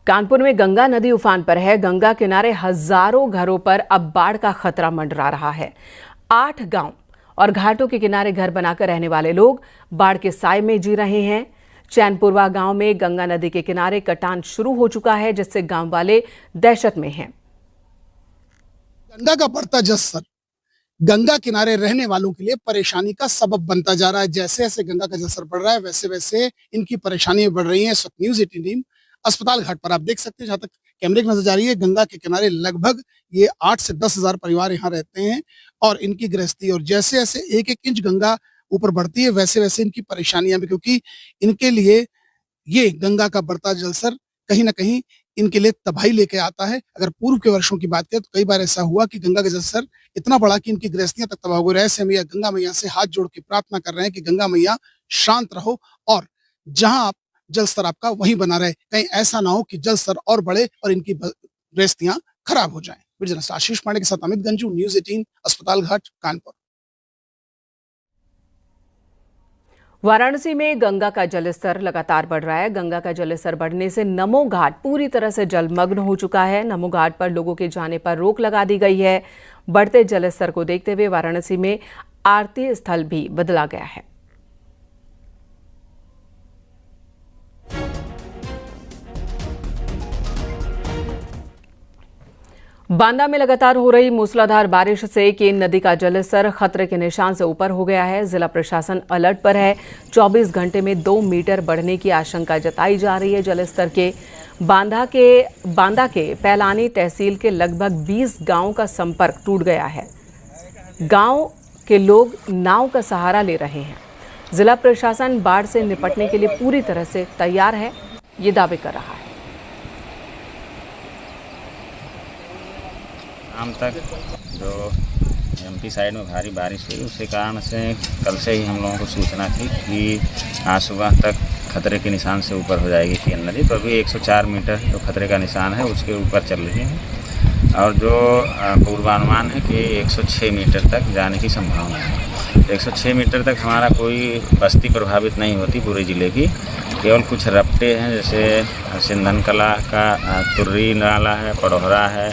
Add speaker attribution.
Speaker 1: कानपुर में गंगा नदी उफान पर है। गंगा किनारे हजारों घरों पर अब बाढ़ का खतरा मंडरा रहा है। 8 गांव और घाटों के किनारे घर बनाकर रहने वाले लोग बाढ़ के साए में जी रहे हैं। चैनपुरवा गांव में गंगा नदी के किनारे कटान शुरू हो चुका है, जिससे गांव वाले दहशत में हैं।
Speaker 2: गंगा का बढ़ता जलस्तर गंगा किनारे रहने वालों के लिए परेशानी का सबब बनता जा रहा है। जैसे जैसे गंगा का जलस्तर बढ़ रहा है, वैसे वैसे इनकी परेशानियां बढ़ रही हैं। इस वक्त न्यूज़ 18 टीम अस्पताल घाट पर आप देख सकते हैं, जहां तक कैमरे की नजर जा रही है, गंगा के किनारे लगभग ये 8 से 10 हजार परिवार यहाँ रहते हैं और इनकी गृहस्थी। और जैसे जैसे 1-1 इंच गंगा ऊपर बढ़ती है, वैसे वैसे इनकी परेशानियां भी, क्योंकि इनके लिए ये गंगा का बढ़ता जलस्तर कहीं ना कहीं इनके लिए तबाही लेके आता है। अगर पूर्व के वर्षों की बात करें तो कई बार ऐसा हुआ कि गंगा का जलस्तर इतना बढ़ा कि इनकी गृहस्थियां तक तबाह हो गई। ऐसे में गंगा मैया से हाथ जोड़ के प्रार्थना कर रहे हैं कि गंगा मैया शांत रहो और जहां आप जलस्तर आपका वहीं बना रहे, कहीं ऐसा ना हो कि जलस्तर और बढ़े और इनकी गृहस्थियां खराब हो जाएं। जर्नलिस्ट आशीष पांडे के साथ अमित गंजू, न्यूज़ 18 अस्पताल घाट, कानपुर।
Speaker 1: वाराणसी में गंगा का जलस्तर लगातार बढ़ रहा है। गंगा का जलस्तर बढ़ने से नमो घाट पूरी तरह से जलमग्न हो चुका है। नमो घाट पर लोगों के जाने पर रोक लगा दी गई है। बढ़ते जलस्तर को देखते हुए वाराणसी में आरती स्थल भी बदला गया है। बांदा में लगातार हो रही मूसलाधार बारिश से केन नदी का जलस्तर खतरे के निशान से ऊपर हो गया है। जिला प्रशासन अलर्ट पर है। 24 घंटे में 2 मीटर बढ़ने की आशंका जताई जा रही है। जलस्तर के बांदा के पैलानी तहसील के लगभग 20 गांवों का संपर्क टूट गया है। गांव के लोग नाव का सहारा ले रहे हैं। जिला प्रशासन बाढ़ से निपटने के लिए पूरी तरह से तैयार है, ये दावे कर रहा है।
Speaker 3: शाम तक जो एमपी साइड में भारी बारिश हुई, उसके कारण से कल से ही हम लोगों को सूचना थी कि आज सुबह तक खतरे के निशान से ऊपर हो जाएगी केन नदी। तो अभी 104 मीटर जो खतरे का निशान है उसके ऊपर चल रही है और जो पूर्वानुमान है कि 106 मीटर तक जाने की संभावना है। 106 मीटर तक हमारा कोई बस्ती प्रभावित नहीं होती पूरे ज़िले की, केवल कुछ रपटे हैं, जैसे सिंधन कला का तुर्री नाला है, पड़ोहरा है,